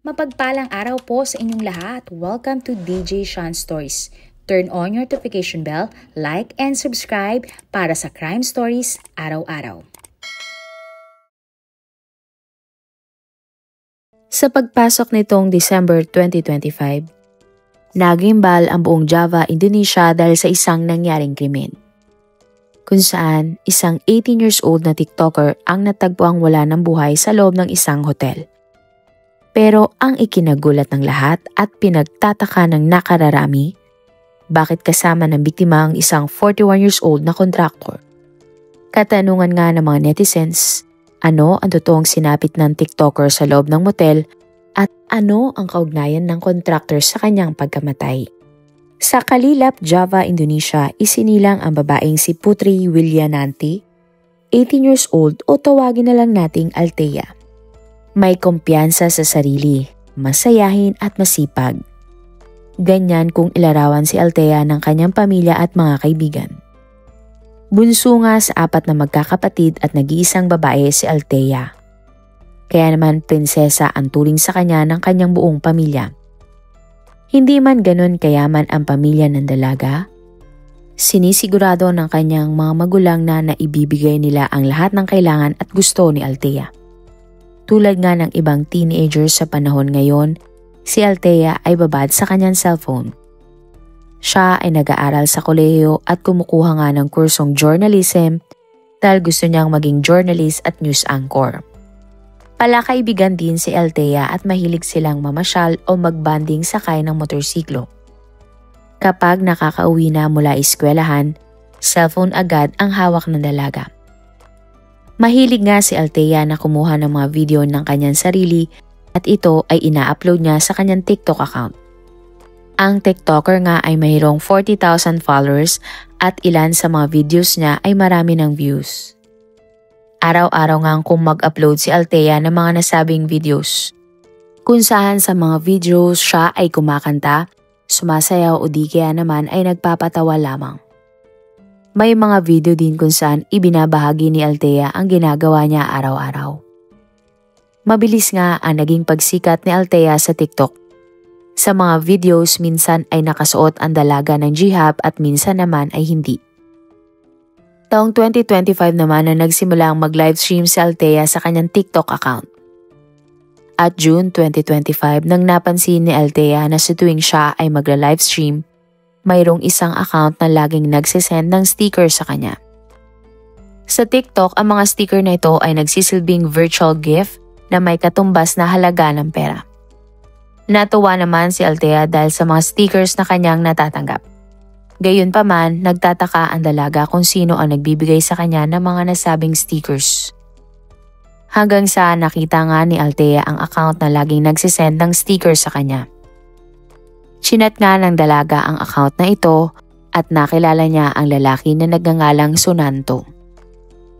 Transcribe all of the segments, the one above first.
Mapagpalang araw po sa inyong lahat. Welcome to DJ Sean Stories. Turn on your notification bell, like and subscribe para sa crime stories araw-araw. Sa pagpasok nitong December 2025, nagimbal ang buong Java, Indonesia dahil sa isang nangyaring krimen. Kung saan isang 18 years old na TikToker ang natagpuang wala ng buhay sa loob ng isang hotel. Pero ang ikinagulat ng lahat at pinagtataka ng nakararami, bakit kasama ng biktima ang isang 41 years old na kontraktor? Katanungan nga ng mga netizens, ano ang totoong sinapit ng TikToker sa loob ng motel at ano ang kaugnayan ng kontraktor sa kanyang pagkamatay? Sa Kalilap, Java, Indonesia, isinilang ang babaeng si Putri Williananti, 18 years old o tawagin na lang nating Althea. May kumpiyansa sa sarili, masayahin at masipag. Ganyan kung ilarawan si Althea ng kanyang pamilya at mga kaibigan. Bunso nga sa 4 na magkakapatid at nag-iisang babae si Althea. Kaya naman prinsesa ang turing sa kanya ng kanyang buong pamilya. Hindi man ganon kayaman ang pamilya ng dalaga, sinisigurado ng kanyang mga magulang na naibibigay nila ang lahat ng kailangan at gusto ni Althea. Tulad nga ng ibang teenagers sa panahon ngayon, si Althea ay babad sa kanyang cellphone. Siya ay nag-aaral sa kolehiyo at kumukuha nga ng kursong journalism dahil gusto niyang maging journalist at news anchor. Palakaibigan din si Althea at mahilig silang mamasyal o magbanding sakay ng motorsiklo. Kapag nakakauwi na mula eskwelahan, cellphone agad ang hawak ng dalaga. Mahilig nga si Althea na kumuha ng mga video ng kanyang sarili at ito ay ina-upload niya sa kanyang TikTok account. Ang TikToker nga ay mayroong 40,000 followers at ilan sa mga videos niya ay marami ng views. Araw-araw nga kung mag-upload si Althea ng mga nasabing videos. Kung saan sa mga videos siya ay kumakanta, sumasayaw o di kaya naman ay nagpapatawa lamang. May mga video din kung saan ibinabahagi ni Althea ang ginagawa niya araw-araw. Mabilis nga ang naging pagsikat ni Althea sa TikTok. Sa mga videos minsan ay nakasuot ang dalaga ng jihab at minsan naman ay hindi. Taong 2025 naman na nagsimula ang mag-livestream si Althea sa kanyang TikTok account. At June 2025 nang napansin ni Althea na sa tuwing siya ay magla-livestream, mayroong isang account na laging nagsisend ng sticker sa kanya. Sa TikTok, ang mga sticker na ito ay nagsisilbing virtual gift na may katumbas na halaga ng pera. Natuwa naman si Althea dahil sa mga stickers na kanyang natatanggap. Gayunpaman, nagtataka ang dalaga kung sino ang nagbibigay sa kanya ng mga nasabing stickers. Hanggang sa nakita nga ni Althea ang account na laging nagsisend ng sticker sa kanya. Chinat nga ng dalaga ang account na ito at nakilala niya ang lalaki na nagngangalang Sunanto.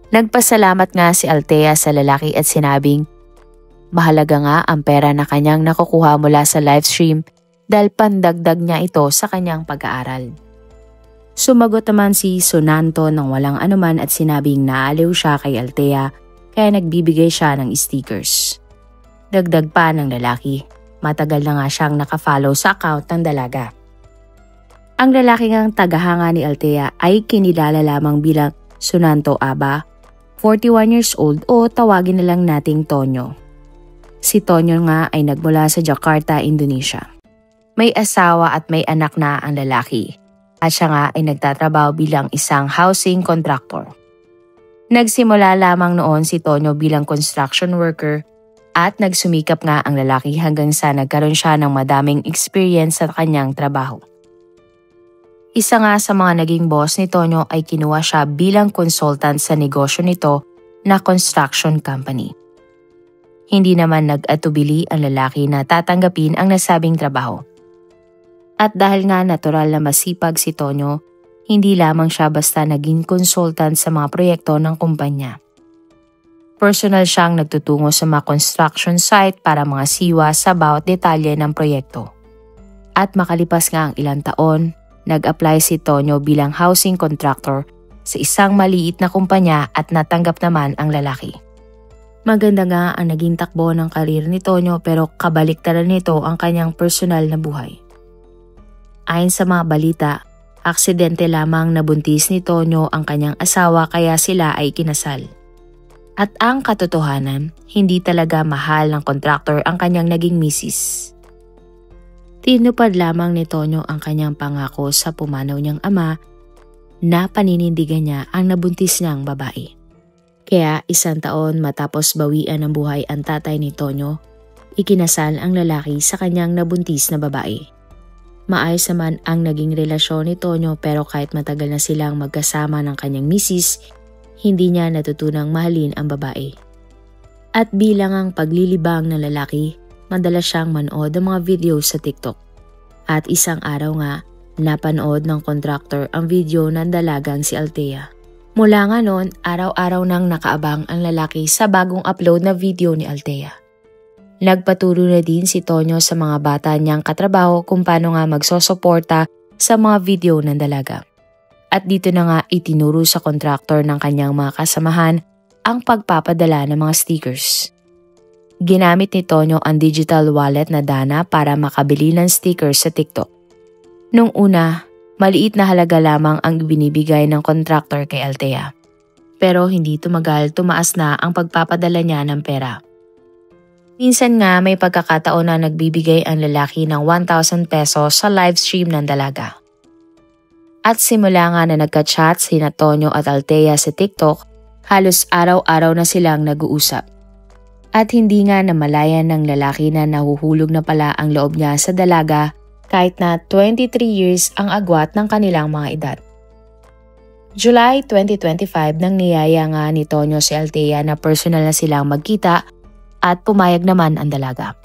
Nagpasalamat nga si Althea sa lalaki at sinabing, mahalaga nga ang pera na kanyang nakukuha mula sa livestream dahil pandagdag niya ito sa kanyang pag-aaral. Sumagot naman si Sunanto ng walang anuman at sinabing naaliw siya kay Althea kaya nagbibigay siya ng stickers. Dagdag pa ng lalaki. Matagal na nga siyang nakafollow sa account ng dalaga. Ang lalaki ngang tagahanga ni Althea ay kinilala lamang bilang Sunanto Aba, 41 years old o tawagin na lang nating Tonyo. Si Tonyo nga ay nagmula sa Jakarta, Indonesia. May asawa at may anak na ang lalaki at siya nga ay nagtatrabaho bilang isang housing contractor. Nagsimula lamang noon si Tonyo bilang construction worker at nagsumikap nga ang lalaki hanggang sa nagkaroon siya ng madaming experience sa kanyang trabaho. Isa nga sa mga naging boss ni Tonyo ay kinuha siya bilang consultant sa negosyo nito na construction company. Hindi naman nag-atubili ang lalaki na tatanggapin ang nasabing trabaho. At dahil nga natural na masipag si Tonyo, hindi lamang siya basta naging consultant sa mga proyekto ng kumpanya. Personal siyang nagtutungo sa mga construction site para mga siwa sa bawat detalye ng proyekto. At makalipas nga ang ilang taon, nag-apply si Tonyo bilang housing contractor sa isang maliit na kumpanya at natanggap naman ang lalaki. Maganda nga ang naging takbo ng karir ni Tonyo pero kabaliktaran nito ang kanyang personal na buhay. Ayon sa mga balita, aksidente lamang nabuntis ni Tonyo ang kanyang asawa kaya sila ay kinasal. At ang katotohanan, hindi talaga mahal ng kontraktor ang kanyang naging misis. Tinupad lamang ni Tonyo ang kanyang pangako sa pumanaw niyang ama na paninindigan niya ang nabuntis niyang babae. Kaya 1 taon matapos bawian ng buhay ang tatay ni Tonyo, ikinasal ang lalaki sa kanyang nabuntis na babae. Maayos naman ang naging relasyon ni Tonyo pero kahit matagal na silang magkasama ng kanyang misis, hindi niya natutunang mahalin ang babae. At bilang ang paglilibang ng lalaki, madalas siyang manood ng mga video sa TikTok. At isang araw nga, napanood ng kontraktor ang video ng dalagang si Althea. Mula nga noon, araw-araw nang nakaabang ang lalaki sa bagong upload na video ni Althea. Nagpaturo na din si Tonyo sa mga bata niyang katrabaho kung paano nga magsosuporta sa mga video ng dalaga. At dito na nga itinuro sa kontraktor ng kanyang mga kasamahan ang pagpapadala ng mga stickers. Ginamit ni Tonyo ang digital wallet na Dana para makabili ng stickers sa TikTok. Nung una, maliit na halaga lamang ang ibinibigay ng kontraktor kay Althea. Pero hindi tumagal, tumaas na ang pagpapadala niya ng pera. Minsan nga may pagkakataon na nagbibigay ang lalaki ng 1,000 pesos sa live stream ng dalaga. At simula nga na nagka-chat sina Tonyo at Althea sa TikTok, halos araw-araw na silang nag-uusap. At hindi nga namalayan ng lalaki na nahuhulog na pala ang loob niya sa dalaga kahit na 23 years ang agwat ng kanilang mga edad. July 2025 nang niyaya nga ni Tonyo si Althea na personal na silang magkita at pumayag naman ang dalaga.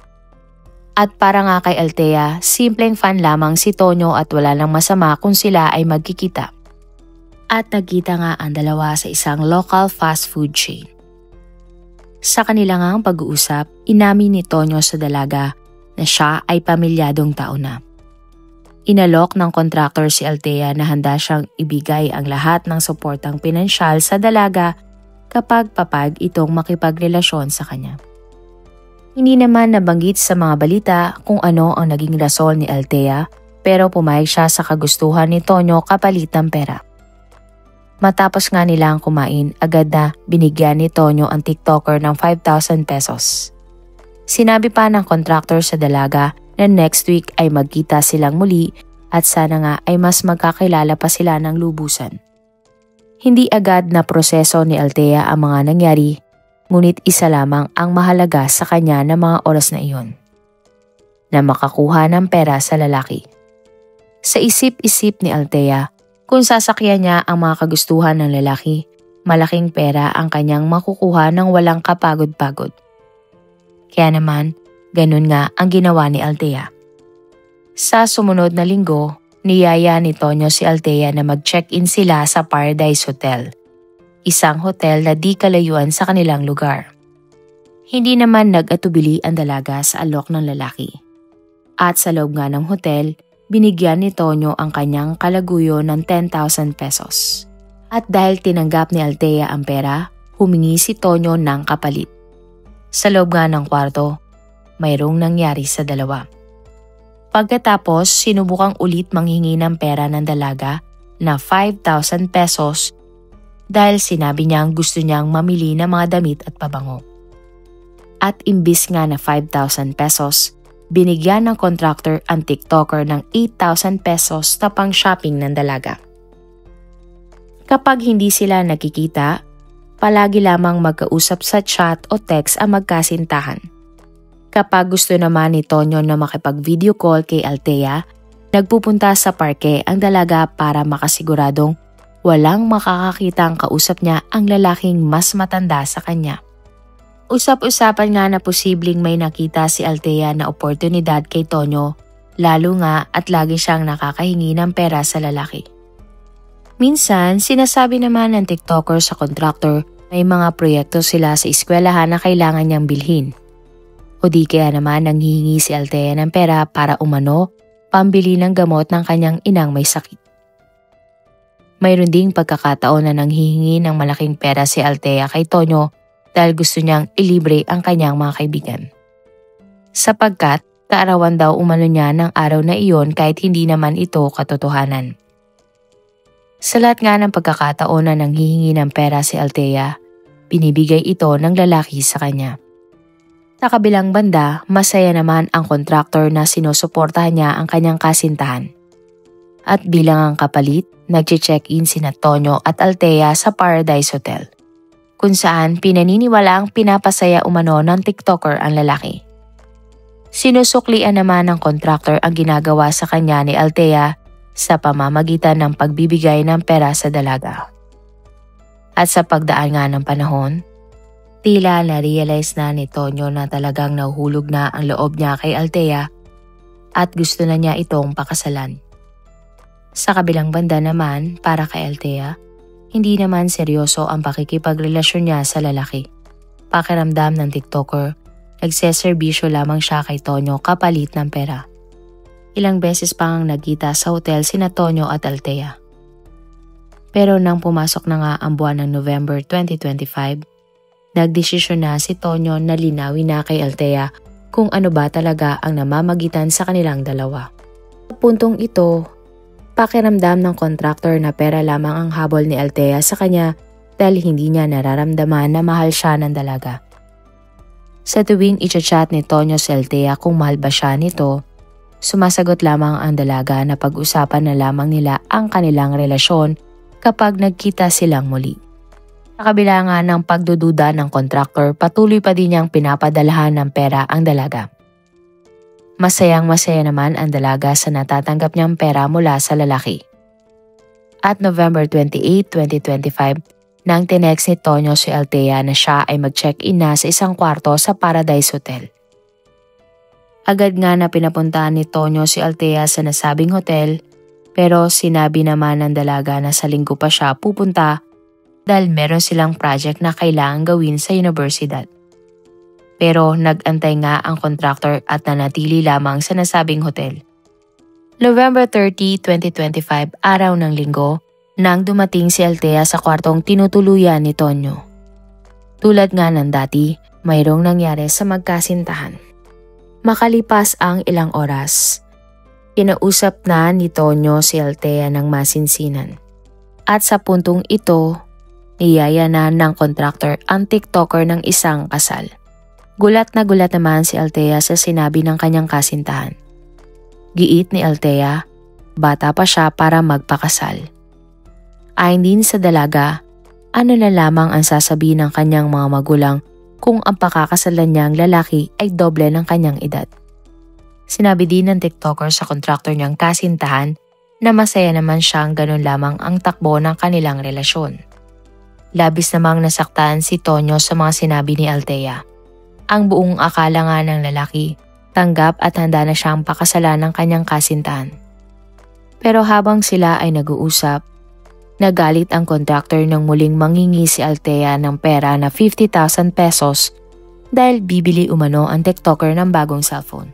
At para nga kay Althea, simpleng fan lamang si Tonyo at wala nang masama kung sila ay magkikita. At nagkita nga ang dalawa sa isang local fast food chain. Sa kanila nga ang pag-uusap, inamin ni Tonyo sa dalaga na siya ay pamilyadong tao na. Inalok ng kontraktor si Althea na handa siyang ibigay ang lahat ng suportang pinansyal sa dalaga kapag papag itong makipagrelasyon sa kanya. Hindi naman nabanggit sa mga balita kung ano ang naging rason ni Althea pero pumayag siya sa kagustuhan ni Tonyo kapalit ng pera. Matapos nga nilang kumain, agad na binigyan ni Tonyo ang TikToker ng 5,000 pesos. Sinabi pa ng kontraktor sa dalaga na next week ay magkita silang muli at sana nga ay mas magkakilala pa sila ng lubusan. Hindi agad na proseso ni Althea ang mga nangyari, ngunit isa lamang ang mahalaga sa kanya na mga oras na iyon. Na makakuha ng pera sa lalaki. Sa isip-isip ni Althea, kung sasakyan niya ang mga kagustuhan ng lalaki, malaking pera ang kanyang makukuha ng walang kapagod-pagod. Kaya naman, ganun nga ang ginawa ni Althea. Sa sumunod na linggo, niyaya ni Tonyo si Althea na mag-check-in sila sa Paradise Hotel. Isang hotel na di kalayuan sa kanilang lugar. Hindi naman nag-atubili ang dalaga sa alok ng lalaki. At sa loob nga ng hotel, binigyan ni Tonyo ang kanyang kalaguyo ng 10,000 pesos. At dahil tinanggap ni Althea ang pera, humingi si Tonyo ng kapalit. Sa loob nga ng kwarto, mayroong nangyari sa dalawa. Pagkatapos, sinubukang ulit manghingi ng pera ng dalaga na 5,000 pesos dahil sinabi niyang gusto niyang mamili ng mga damit at pabango. At imbis nga na 5,000 pesos, binigyan ng kontraktor ang TikToker ng 8,000 pesos na pang shopping ng dalaga. Kapag hindi sila nakikita, palagi lamang magkausap sa chat o text ang magkasintahan. Kapag gusto naman ni Tonyo na makipag-video call kay Althea, nagpupunta sa parke ang dalaga para makasiguradong walang makakakitang kausap niya ang lalaking mas matanda sa kanya. Usap-usapan nga na posibleng may nakita si Althea na oportunidad kay Tonyo, lalo nga at lagi siyang nakakahingi ng pera sa lalaki. Minsan, sinasabi naman ng TikToker sa kontraktor may mga proyekto sila sa eskwelahan na kailangan niyang bilhin. O di kaya naman nanghihingi si Althea ng pera para umano, pambili ng gamot ng kanyang inang may sakit. Mayroon ding pagkakataon na nanghihingi ng malaking pera si Althea kay Tonyo dahil gusto niyang ilibre ang kanyang mga kaibigan. Sapagkat kaarawan daw umano niya ng araw na iyon kahit hindi naman ito katotohanan. Sa lahat nga ng pagkakataon na nanghihingi ng pera si Althea, binibigay ito ng lalaki sa kanya. Sa kabilang banda, masaya naman ang kontraktor na sinusuportahan niya ang kanyang kasintahan. At bilang ang kapalit, nag-check-in sina Tonyo at Althea sa Paradise Hotel, kung saan pinaniniwalaang pinapasaya umano ng TikToker ang lalaki. Sinusuklian naman ng kontraktor ang ginagawa sa kanya ni Althea sa pamamagitan ng pagbibigay ng pera sa dalaga. At sa pagdaan nga ng panahon, tila na-realize na ni Tonyo na talagang nahuhulog na ang loob niya kay Althea at gusto na niya itong pakasalan. Sa kabilang banda naman, para kay Althea, hindi naman seryoso ang pakikipagrelasyon niya sa lalaki. Pakiramdam ng TikToker, nagseserbisyo lamang siya kay Tonyo kapalit ng pera. Ilang beses pang nagkita sa hotel sina Tonyo at Althea. Pero nang pumasok na nga ang buwan ng November 2025, nagdesisyon na si Tonyo na linawin na kay Althea kung ano ba talaga ang namamagitan sa kanilang dalawa. Sa puntong ito, pakiramdam ng kontraktor na pera lamang ang habol ni Althea sa kanya dahil hindi niya nararamdaman na mahal siya ng dalaga. Sa tuwing i-chat ni Tonyo si Althea kung mahal ba siya nito, sumasagot lamang ang dalaga na pag-usapan na lamang nila ang kanilang relasyon kapag nagkita silang muli. Sa kabila nga ng pagdududa ng kontraktor, patuloy pa din niyang pinapadalahan ng pera ang dalaga. Masayang-masaya naman ang dalaga sa natatanggap niyang pera mula sa lalaki. At November 28, 2025, nang tinext ni Tonyo si Althea na siya ay mag-check-in na sa isang kwarto sa Paradise Hotel. Agad nga na pinapuntahan ni Tonyo si Althea sa nasabing hotel, pero sinabi naman ng dalaga na sa linggo pa siya pupunta dahil meron silang project na kailangan gawin sa universidad. Pero nag-antay nga ang kontraktor at nanatili lamang sa nasabing hotel. November 30, 2025, araw ng linggo, nang dumating si Althea sa kwartong tinutuluyan ni Tonyo. Tulad nga ng dati, mayroong nangyari sa magkasintahan. Makalipas ang ilang oras, kinausap na ni Tonyo si Althea ng masinsinan. At sa puntong ito, niyaya na ng kontraktor ang TikToker ng isang kasal. Gulat na gulat naman si Althea sa sinabi ng kanyang kasintahan. Giit ni Althea, bata pa siya para magpakasal. Ayon din sa dalaga, ano na lamang ang sasabihin ng kanyang mga magulang kung ang pakakasalan niyang lalaki ay doble ng kanyang edad. Sinabi din ng TikToker sa kontraktor niyang kasintahan na masaya naman siyang ganun lamang ang takbo ng kanilang relasyon. Labis namang nasaktan si Tonyo sa mga sinabi ni Althea. Ang buong akala nga ng lalaki, tanggap at handa na siyang pakasalan ng kanyang kasintahan. Pero habang sila ay nag-uusap, nagalit ang kontraktor nang muling mangingi si Althea ng pera na 50,000 pesos dahil bibili umano ang TikToker ng bagong cellphone.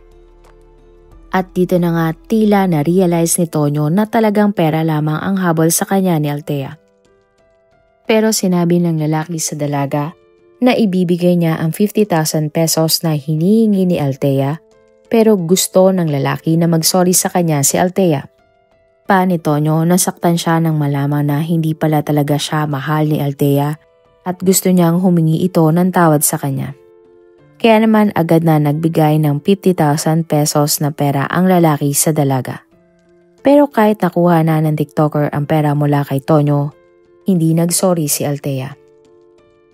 At dito na nga tila na-realize ni Tonyo na talagang pera lamang ang habol sa kanya ni Althea. Pero sinabi ng lalaki sa dalaga na ibibigay niya ang 50,000 pesos na hinihingi ni Althea pero gusto ng lalaki na mag-sorry sa kanya si Althea. Pa ni Tonyo, nasaktan siya nang malaman na hindi pala talaga siya mahal ni Althea at gusto niyang humingi ito ng tawad sa kanya. Kaya naman agad na nagbigay ng 50,000 pesos na pera ang lalaki sa dalaga. Pero kahit nakuha na ng TikToker ang pera mula kay Tonyo, hindi nagsorry si Althea.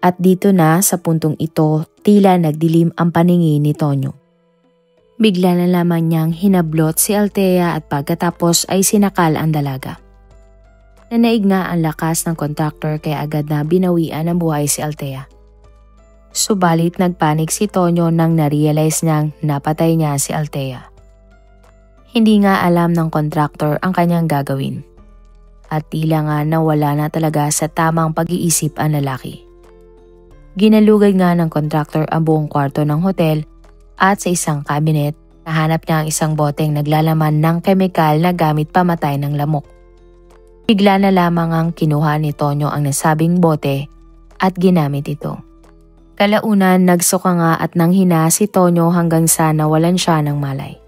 At dito na sa puntong ito, tila nagdilim ang paningin ni Tonyo. Bigla na lamang niyang hinablot si Althea at pagkatapos ay sinakal ang dalaga. Nanaig nga ang lakas ng kontraktor kaya agad na binawian ng buhay si Althea. Subalit nagpanik si Tonyo nang na-realize niyang napatay niya si Althea. Hindi nga alam ng kontraktor ang kanyang gagawin. At tila nga nawala na talaga sa tamang pag-iisip ang lalaki. Ginalugay nga ng kontraktor ang buong kwarto ng hotel at sa isang cabinet, nahanap niya ang isang boteng naglalaman ng kemikal na gamit pamatay ng lamok. Bigla na lamang ang kinuha ni Tonyo ang nasabing bote at ginamit ito. Kalaunan nagsuka nga at nanghina si Tonyo hanggang sa nawalan siya ng malay.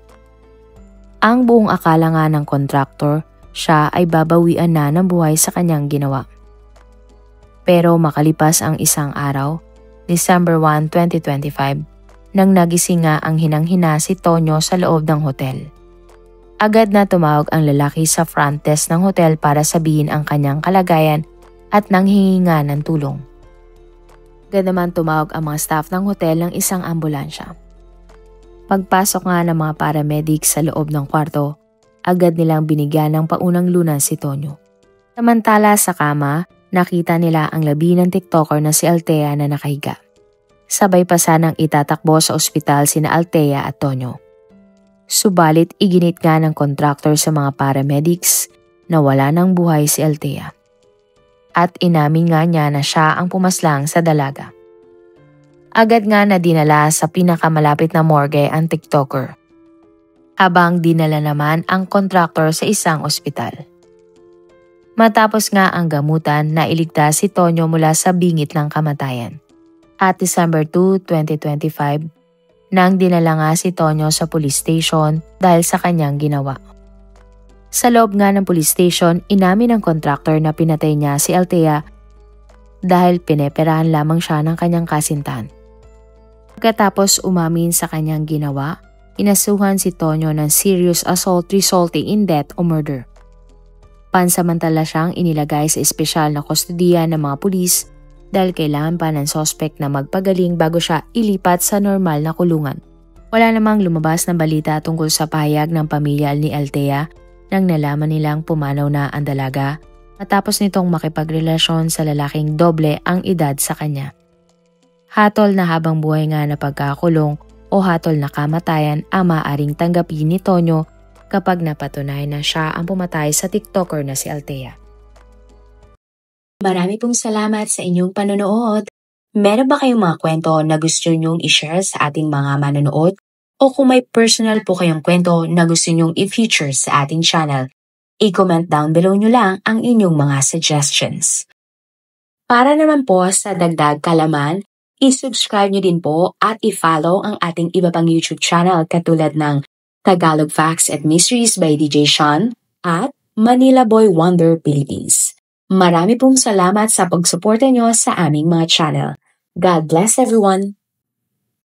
Ang buong akala nga ng kontraktor, siya ay babawian na ng buhay sa kanyang ginawa. Pero makalipas ang isang araw, December 1, 2025, nang nagising nga ang hinang-hina si Tonyo sa loob ng hotel. Agad na tumawag ang lalaki sa front desk ng hotel para sabihin ang kanyang kalagayan at nanghingi nga ng tulong. Agad naman tumawag ang mga staff ng hotel ng isang ambulansya. Pagpasok nga ng mga paramedics sa loob ng kwarto, agad nilang binigyan ng paunang lunas si Tonyo. Samantala sa kama, nakita nila ang labi ng TikToker na si Althea na nakahiga. Sabay pa sanang itatakbo sa ospital sina Althea at Tonyo. Subalit iginit nga ng kontraktor sa mga paramedics na wala ng buhay si Althea. At inamin nga niya na siya ang pumaslang sa dalaga. Agad nga na dinala sa pinakamalapit na morgue ang TikToker, habang dinala naman ang kontraktor sa isang ospital. Matapos nga ang gamutan, nailigtas si Tonyo mula sa bingit ng kamatayan. At December 2, 2025, nang dinala nga si Tonyo sa police station dahil sa kanyang ginawa. Sa loob nga ng police station, inamin ng kontraktor na pinatay niya si Althea dahil pineperahan lamang siya ng kanyang kasintahan. Pagkatapos umamin sa kanyang ginawa, inasuhan si Tonyo ng serious assault resulting in death o murder. Pansamantala siyang inilagay sa espesyal na kustodiya ng mga pulis dahil kailangan pa ng sospek na magpagaling bago siya ilipat sa normal na kulungan. Wala namang lumabas na balita tungkol sa pahayag ng pamilya ni Althea nang nalaman nilang pumanaw na ang dalaga matapos nitong makipagrelasyon sa lalaking doble ang edad sa kanya. Hatol na habang buhay nga na pagkakulong o hatol na kamatayan ang maaaring tanggapin ni Tonyo kapag napatunayan na siya ang pumatay sa TikToker na si Althea. Marami pong salamat sa inyong panonood. Meron ba kayong mga kwento na gusto nyong i-share sa ating mga manonood? O kung may personal po kayong kwento na gusto nyong i-feature sa ating channel, i-comment down below nyo lang ang inyong mga suggestions. Para naman po sa dagdag kalaman, i-subscribe nyo din po at i-follow ang ating iba pang YouTube channel katulad ng Tagalog Facts and Mysteries by DJ Sean at Manila Boy Wonder Philippines. Marami pong salamat sa pagsuporta nyo sa aming mga channel. God bless everyone!